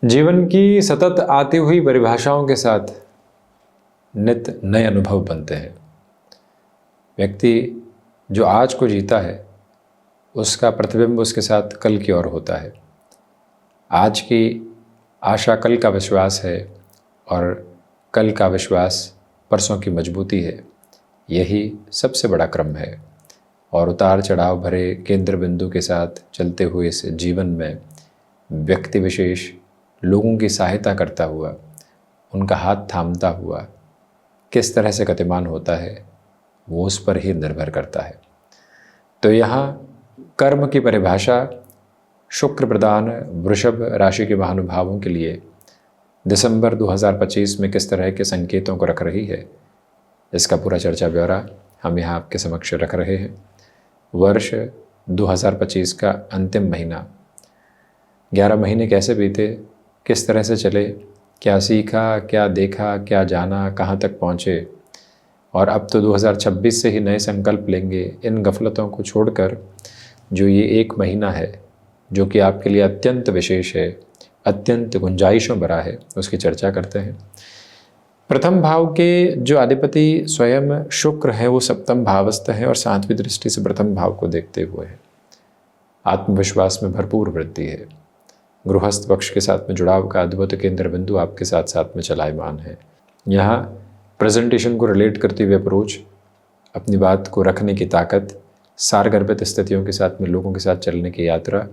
जीवन की सतत आती हुई परिभाषाओं के साथ नित नए अनुभव बनते हैं। व्यक्ति जो आज को जीता है उसका प्रतिबिंब उसके साथ कल की ओर होता है। आज की आशा कल का विश्वास है और कल का विश्वास परसों की मजबूती है। यही सबसे बड़ा क्रम है और उतार चढ़ाव भरे केंद्र बिंदु के साथ चलते हुए इस जीवन में व्यक्ति विशेष लोगों की सहायता करता हुआ, उनका हाथ थामता हुआ किस तरह से गतिमान होता है वो उस पर ही निर्भर करता है। तो यहाँ कर्म की परिभाषा शुक्र प्रधान वृषभ राशि के महानुभावों के लिए दिसंबर 2025 में किस तरह के संकेतों को रख रही है, इसका पूरा चर्चा ब्यौरा हम यहाँ आपके समक्ष रख रहे हैं। वर्ष 2025 का अंतिम महीना, 11 महीने कैसे बीते, किस तरह से चले, क्या सीखा, क्या देखा, क्या जाना, कहाँ तक पहुँचे, और अब तो 2026 से ही नए संकल्प लेंगे। इन गफलतों को छोड़कर जो ये एक महीना है जो कि आपके लिए अत्यंत विशेष है, अत्यंत गुंजाइशों भरा है, उसकी चर्चा करते हैं। प्रथम भाव के जो अधिपति स्वयं शुक्र है वो सप्तम भावस्थ है और 7वीं दृष्टि से प्रथम भाव को देखते हुए है। आत्मविश्वास में भरपूर वृद्धि है। गृहस्थ पक्ष के साथ में जुड़ाव का अद्भुत केंद्र बिंदु आपके साथ साथ में चलायमान है। यहाँ प्रेजेंटेशन को रिलेट करती हुई अप्रोच, अपनी बात को रखने की ताकत, सारगर्भित स्थितियों के साथ में लोगों के साथ चलने की यात्रा,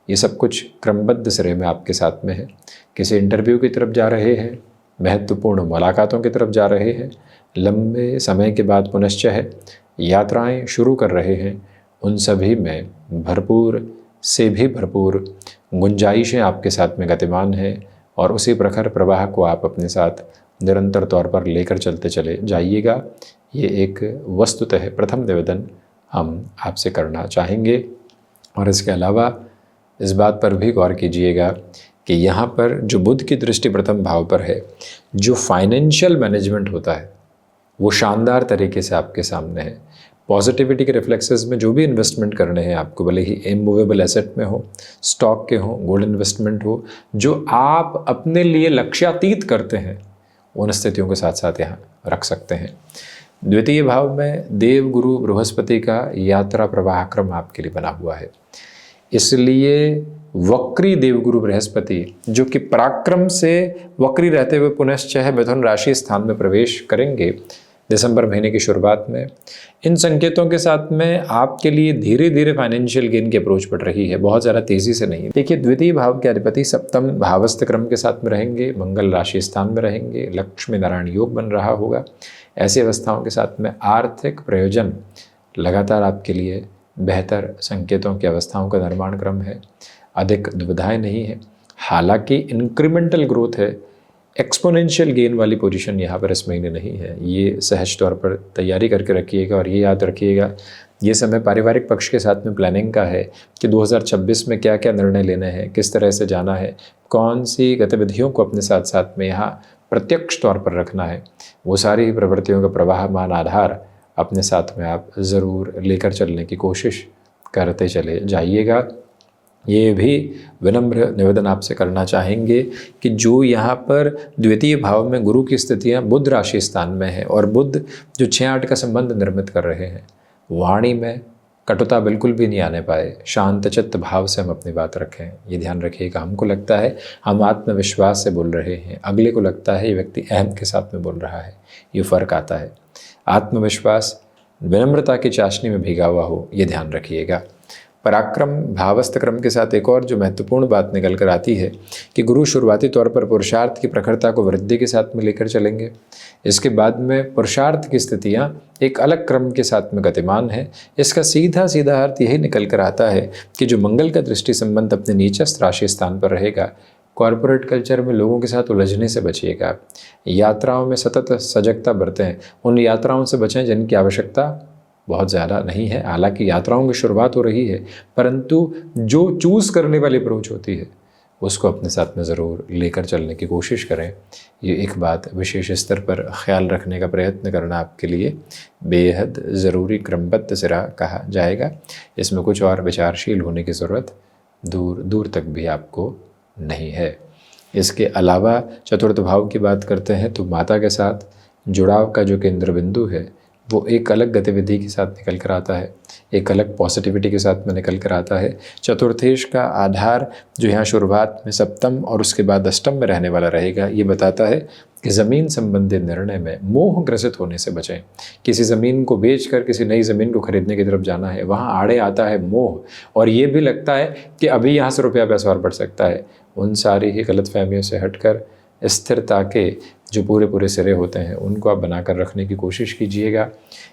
ये सब कुछ क्रमबद्ध सिरे में आपके साथ में है। किसी इंटरव्यू की तरफ जा रहे हैं, महत्वपूर्ण मुलाकातों की तरफ जा रहे हैं, लंबे समय के बाद पुनश्च है यात्राएं शुरू कर रहे हैं, उन सभी में भरपूर से भी भरपूर गुंजाइशें आपके साथ में गतिमान है और उसी प्रखर प्रवाह को आप अपने साथ निरंतर तौर पर लेकर चलते चले जाइएगा। ये एक वस्तुतः प्रथम निवेदन हम आपसे करना चाहेंगे। और इसके अलावा इस बात पर भी गौर कीजिएगा कि यहाँ पर जो बुध की दृष्टि प्रथम भाव पर है, जो फाइनेंशियल मैनेजमेंट होता है वो शानदार तरीके से आपके सामने है। पॉजिटिविटी के रिफ्लेक्सेस में जो भी इन्वेस्टमेंट करने हैं आपको, भले ही इमूवेबल एसेट में हो, स्टॉक के हो, गोल्ड इन्वेस्टमेंट हो, जो आप अपने लिए लक्ष्यातीत करते हैं, उन स्थितियों के साथ साथ यहाँ रख सकते हैं। द्वितीय भाव में देव गुरु बृहस्पति का यात्रा प्रवाह क्रम आपके लिए बना हुआ है, इसलिए वक्री देवगुरु बृहस्पति जो कि पराक्रम से वक्री रहते हुए पुनश्च है मिथुन राशि स्थान में प्रवेश करेंगे दिसंबर महीने की शुरुआत में। इन संकेतों के साथ में आपके लिए धीरे धीरे फाइनेंशियल गेन की अप्रोच बढ़ रही है, बहुत ज़्यादा तेज़ी से नहीं। देखिए, द्वितीय भाव के अधिपति सप्तम भावस्थ क्रम के साथ में रहेंगे, मंगल राशि स्थान में रहेंगे, लक्ष्मी नारायण योग बन रहा होगा। ऐसी अवस्थाओं के साथ में आर्थिक प्रयोजन लगातार आपके लिए बेहतर संकेतों की अवस्थाओं का निर्माण क्रम है। अधिक दुविधाएं नहीं है, हालांकि इंक्रीमेंटल ग्रोथ है, एक्सपोनेंशियल गेन वाली पोजीशन यहाँ पर इस महीने नहीं है। ये सहज तौर पर तैयारी करके रखिएगा और ये याद रखिएगा, ये समय पारिवारिक पक्ष के साथ में प्लानिंग का है कि 2026 में क्या क्या निर्णय लेने हैं, किस तरह से जाना है, कौन सी गतिविधियों को अपने साथ साथ में यहाँ प्रत्यक्ष तौर पर रखना है। वो सारी प्रवृत्तियों का प्रवाहमान आधार अपने साथ में आप ज़रूर लेकर चलने की कोशिश करते चले जाइएगा। ये भी विनम्र निवेदन आपसे करना चाहेंगे कि जो यहाँ पर द्वितीय भाव में गुरु की स्थितियाँ बुध राशि स्थान में है और बुध जो 6-8 का संबंध निर्मित कर रहे हैं, वाणी में कटुता बिल्कुल भी नहीं आने पाए, शांत चित्त भाव से हम अपनी बात रखें, ये ध्यान रखिएगा। हमको लगता है हम आत्मविश्वास से बोल रहे हैं, अगले को लगता है ये व्यक्ति अहम के साथ में बोल रहा है, ये फ़र्क आता है। आत्मविश्वास विनम्रता की चाशनी में भीगा हुआ हो, ये ध्यान रखिएगा। पराक्रम भावस्थ क्रम के साथ एक और जो महत्वपूर्ण बात निकल कर आती है कि गुरु शुरुआती तौर पर पुरुषार्थ की प्रखरता को वृद्धि के साथ में लेकर चलेंगे। इसके बाद में पुरुषार्थ की स्थितियाँ एक अलग क्रम के साथ में गतिमान है। इसका सीधा सीधा अर्थ यही निकल कर आता है कि जो मंगल का दृष्टि संबंध अपने नीचस्थ राशि स्थान पर रहेगा, कॉरपोरेट कल्चर में लोगों के साथ उलझने से बचिएगा। यात्राओं में सतत सजगता बरतें, उन यात्राओं से बचें जिनकी आवश्यकता बहुत ज़्यादा नहीं है। हालांकि यात्राओं की शुरुआत हो रही है, परंतु जो चूज़ करने वाली अप्रोच होती है उसको अपने साथ में ज़रूर लेकर चलने की कोशिश करें। ये एक बात विशेष स्तर पर ख्याल रखने का प्रयत्न करना आपके लिए बेहद ज़रूरी क्रमबद्ध सिरा कहा जाएगा। इसमें कुछ और विचारशील होने की ज़रूरत दूर दूर तक भी आपको नहीं है। इसके अलावा चतुर्थ भाव की बात करते हैं तो माता के साथ जुड़ाव का जो केंद्र बिंदु है वो एक अलग गतिविधि के साथ निकल कर आता है, एक अलग पॉजिटिविटी के साथ में निकल कर आता है। चतुर्थेश का आधार जो यहाँ शुरुआत में सप्तम और उसके बाद अष्टम में रहने वाला रहेगा, ये बताता है कि ज़मीन संबंधित निर्णय में मोह ग्रसित होने से बचें। किसी ज़मीन को बेचकर किसी नई ज़मीन को खरीदने की तरफ जाना है, वहाँ आड़े आता है मोह, और ये भी लगता है कि अभी यहाँ से रुपया पैसा और बढ़ सकता है। उन सारी ही गलतफहमियों से हटकर स्थिरता के जो पूरे सिरे होते हैं उनको आप बनाकर रखने की कोशिश कीजिएगा।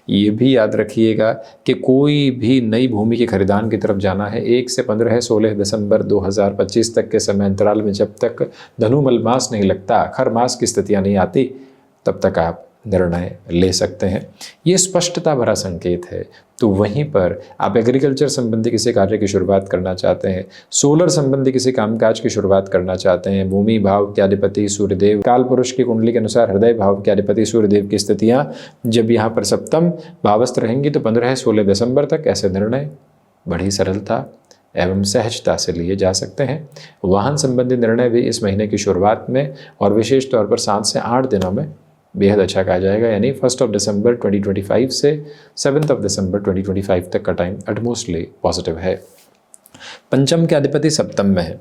ये भी याद रखिएगा कि कोई भी नई भूमि के खरीदान की तरफ जाना है 1 से 16 दिसंबर 2025 तक के समय अंतराल में, जब तक धनुमल मास नहीं लगता, खर मास की स्थितियाँ नहीं आती, तब तक आप निर्णय ले सकते हैं। ये स्पष्टता भरा संकेत है। तो वहीं पर आप एग्रीकल्चर संबंधी किसी कार्य की शुरुआत करना चाहते हैं, सोलर संबंधी किसी कामकाज की शुरुआत करना चाहते हैं, भूमि भाव के अधिपति सूर्यदेव, काल पुरुष की कुंडली के अनुसार हृदय भाव के अधिपति सूर्यदेव की स्थितियां जब यहाँ पर सप्तम भावस्थ रहेंगी तो 15-16 दिसंबर तक ऐसे निर्णय बड़ी सरलता एवं सहजता से लिए जा सकते हैं। वाहन संबंधी निर्णय भी इस महीने की शुरुआत में और विशेष तौर पर 7 से 8 दिनों में बेहद अच्छा कहा जाएगा, यानी 1 दिसंबर 2025 से 7 दिसंबर 2025 तक का टाइम एटमोस्टली पॉजिटिव है। पंचम के अधिपति सप्तम में है।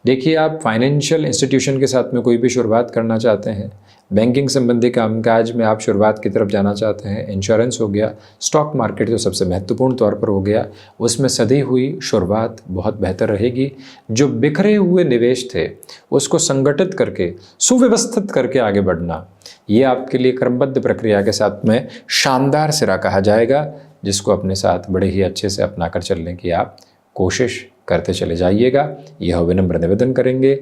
देखिए, आप फाइनेंशियल इंस्टीट्यूशन के साथ में कोई भी शुरुआत करना चाहते हैं, बैंकिंग संबंधी कामकाज में आप शुरुआत की तरफ जाना चाहते हैं, इंश्योरेंस हो गया, स्टॉक मार्केट जो सबसे महत्वपूर्ण तौर पर हो गया, उसमें सदी हुई शुरुआत बहुत बेहतर रहेगी। जो बिखरे हुए निवेश थे उसको संगठित करके सुव्यवस्थित करके आगे बढ़ना, ये आपके लिए क्रमबद्ध प्रक्रिया के साथ में शानदार सिरा कहा जाएगा, जिसको अपने साथ बड़े ही अच्छे से अपना कर चलने की आप कोशिश करते चले जाइएगा। यह विनम्र निवेदन करेंगे।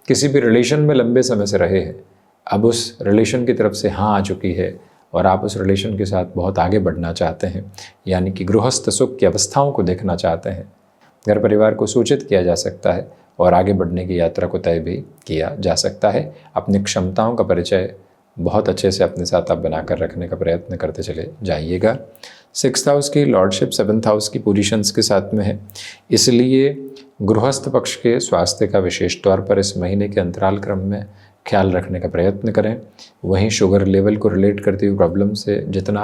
किसी भी रिलेशन में लंबे समय से रहे हैं, अब उस रिलेशन की तरफ से हाँ आ चुकी है और आप उस रिलेशन के साथ बहुत आगे बढ़ना चाहते हैं, यानी कि गृहस्थ सुख की अवस्थाओं को देखना चाहते हैं, घर परिवार को सूचित किया जा सकता है और आगे बढ़ने की यात्रा को तय भी किया जा सकता है। अपनी क्षमताओं का परिचय बहुत अच्छे से अपने साथ आप बनाकर रखने का प्रयत्न करते चले जाइएगा। 6th हाउस की लॉर्डशिप 7th हाउस की पोजीशंस के साथ में है, इसलिए गृहस्थ पक्ष के स्वास्थ्य का विशेष तौर पर इस महीने के अंतराल क्रम में ख्याल रखने का प्रयत्न करें। वहीं शुगर लेवल को रिलेट करती हुई प्रॉब्लम से जितना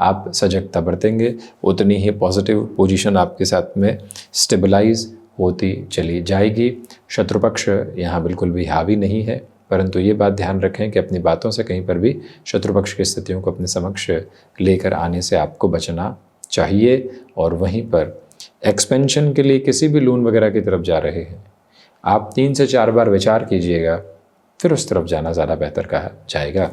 आप सजगता बरतेंगे उतनी ही पॉजिटिव पोजीशन आपके साथ में स्टेबलाइज होती चली जाएगी। शत्रुपक्ष यहाँ बिल्कुल भी हावी नहीं है, परंतु ये बात ध्यान रखें कि अपनी बातों से कहीं पर भी शत्रुपक्ष की स्थितियों को अपने समक्ष लेकर आने से आपको बचना चाहिए। और वहीं पर एक्सपेंशन के लिए किसी भी लोन वगैरह की तरफ जा रहे हैं, आप 3 से 4 बार विचार कीजिएगा, फिर उस तरफ जाना ज़्यादा बेहतर कहा जाएगा।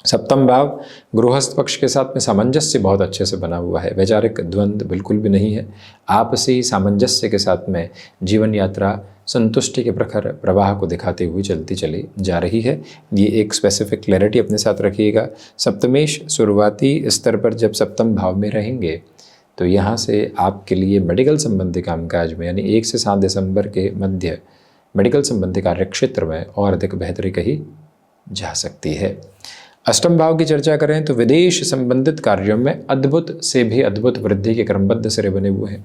सप्तम भाव गृहस्थ पक्ष के साथ में सामंजस्य बहुत अच्छे से बना हुआ है, वैचारिक द्वंद्व बिल्कुल भी नहीं है। आपसी सामंजस्य के साथ में जीवन यात्रा संतुष्टि के प्रखर प्रवाह को दिखाते हुए चलती चली जा रही है। ये एक स्पेसिफिक क्लैरिटी अपने साथ रखिएगा। सप्तमेश शुरुआती स्तर पर जब सप्तम भाव में रहेंगे तो यहाँ से आपके लिए मेडिकल संबंधी कामकाज में, यानी 1 से 7 दिसंबर के मध्य मेडिकल संबंधी कार्य क्षेत्र में और अधिक बेहतरी कही जा सकती है। अष्टम भाव की चर्चा करें तो विदेश संबंधित कार्यों में अद्भुत से भी अद्भुत वृद्धि के क्रमबद्ध सिरे बने हुए हैं।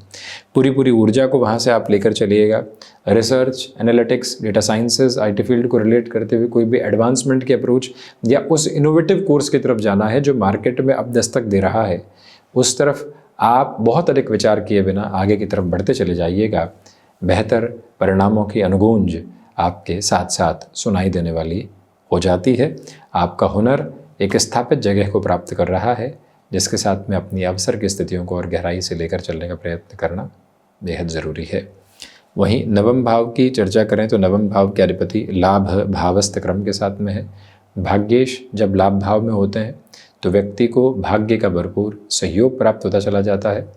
पूरी ऊर्जा को वहाँ से आप लेकर चलिएगा। Research, analytics, data sciences, IT field को रिलेट करते हुए कोई भी एडवांसमेंट की अप्रोच या उस इनोवेटिव कोर्स की तरफ जाना है जो मार्केट में अब दस्तक दे रहा है, उस तरफ आप बहुत अधिक विचार किए बिना आगे की तरफ बढ़ते चले जाइएगा। बेहतर परिणामों की अनुगूंज आपके साथ साथ सुनाई देने वाली हो जाती है। आपका हुनर एक स्थापित जगह को प्राप्त कर रहा है, जिसके साथ में अपनी अवसर की स्थितियों को और गहराई से लेकर चलने का प्रयत्न करना बेहद ज़रूरी है। वहीं नवम भाव की चर्चा करें तो नवम भाव के अधिपति लाभ भावस्थ क्रम के साथ में है। भाग्येश जब लाभ भाव में होते हैं तो व्यक्ति को भाग्य का भरपूर सहयोग प्राप्त होता चला जाता है।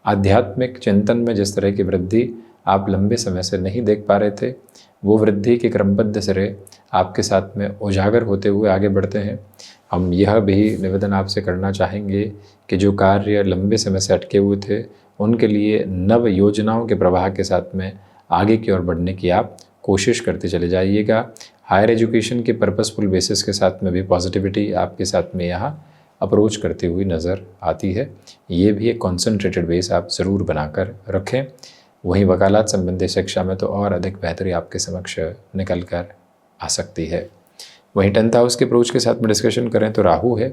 आध्यात्मिक चिंतन में जिस तरह की वृद्धि आप लंबे समय से नहीं देख पा रहे थे, वो वृद्धि के क्रमबद्ध सिरे आपके साथ में उजागर होते हुए आगे बढ़ते हैं। हम यह भी निवेदन आपसे करना चाहेंगे कि जो कार्य लंबे समय से अटके हुए थे, उनके लिए नव योजनाओं के प्रवाह के साथ में आगे की ओर बढ़ने की आप कोशिश करते चले जाइएगा। हायर एजुकेशन के पर्पसफुल बेसिस के साथ में भी पॉजिटिविटी आपके साथ में यहाँ अप्रोच करती हुई नज़र आती है। ये भी एक कॉन्सेंट्रेटेड बेस आप ज़रूर बनाकर रखें। वहीं वकालत संबंधी शिक्षा में तो और अधिक बेहतरी आपके समक्ष निकल कर आ सकती है। वहीं 10th हाउस के अप्रोच के साथ में डिस्कशन करें तो राहु है।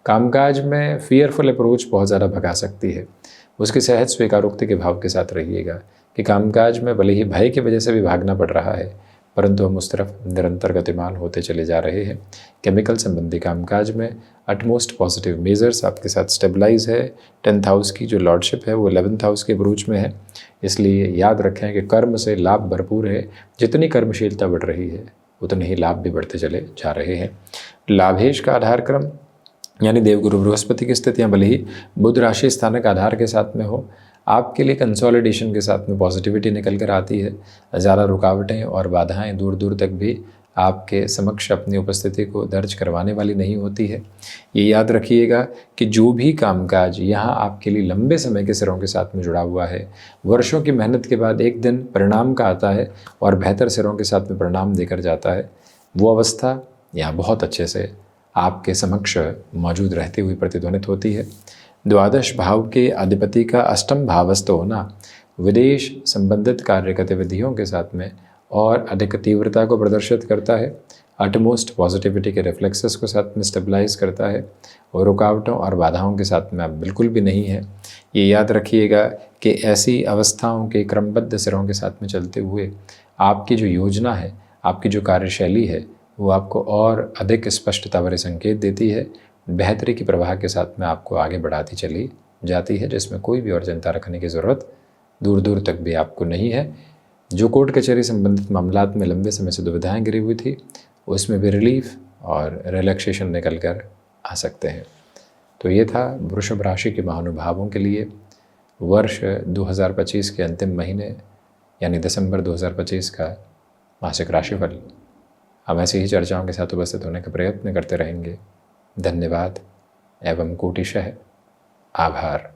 कामकाज में फियरफुल अप्रोच बहुत ज़्यादा भगा सकती है। उसकी सहज स्वीकारोक्ति के भाव के साथ रहिएगा कि कामकाज में भले ही भय की वजह से भी भागना पड़ रहा है, परंतु हम उस तरफ निरंतर गतिमान होते चले जा रहे हैं। केमिकल संबंधी कामकाज में अटमोस्ट पॉजिटिव मेजर्स आपके साथ स्टेबलाइज है। 10th हाउस की जो लॉर्डशिप है वो 11th हाउस के ब्रूच में है, इसलिए याद रखें कि कर्म से लाभ भरपूर है। जितनी कर्मशीलता बढ़ रही है उतने ही लाभ भी बढ़ते चले जा रहे हैं। लाभेश का आधार क्रम यानी देवगुरु बृहस्पति की स्थितियाँ भले ही बुध राशि स्थानक आधार के साथ में हो, आपके लिए कंसोलिडेशन के साथ में पॉजिटिविटी निकल कर आती है। ज़्यादा रुकावटें और बाधाएं दूर दूर तक भी आपके समक्ष अपनी उपस्थिति को दर्ज करवाने वाली नहीं होती है। ये याद रखिएगा कि जो भी कामकाज यहाँ आपके लिए लंबे समय के सिरों के साथ में जुड़ा हुआ है, वर्षों की मेहनत के बाद एक दिन परिणाम का आता है और बेहतर सिरों के साथ में परिणाम देकर जाता है। वो अवस्था यहाँ बहुत अच्छे से आपके समक्ष मौजूद रहती हुई प्रतिध्वनित होती है। द्वादश भाव के अधिपति का अष्टम भावस्थ होना विदेश संबंधित कार्य गतिविधियों के साथ में और अधिक तीव्रता को प्रदर्शित करता है। अटमोस्ट पॉजिटिविटी के रिफ्लेक्सेस को साथ में स्टेबलाइज करता है और रुकावटों और बाधाओं के साथ में आप बिल्कुल भी नहीं है। ये याद रखिएगा कि ऐसी अवस्थाओं के क्रमबद्ध सिरों के साथ में चलते हुए आपकी जो योजना है, आपकी जो कार्यशैली है, वो आपको और अधिक स्पष्टता भरे संकेत देती है। बेहतरी की प्रवाह के साथ में आपको आगे बढ़ाती चली जाती है, जिसमें कोई भी और चिंता रखने की ज़रूरत दूर दूर तक भी आपको नहीं है। जो कोर्ट कचहरी संबंधित मामलात में लंबे समय से दुविधाएं गिरी हुई थी, उसमें भी रिलीफ और रिलैक्सेशन निकल कर आ सकते हैं। तो ये था वृषभ राशि के महानुभावों के लिए वर्ष 2025 के अंतिम महीने यानी दिसंबर 2025 का मासिक राशिफल। हम ऐसी ही चर्चाओं के साथ उपस्थित होने का प्रयत्न करते रहेंगे। धन्यवाद एवं कोटिशः आभार।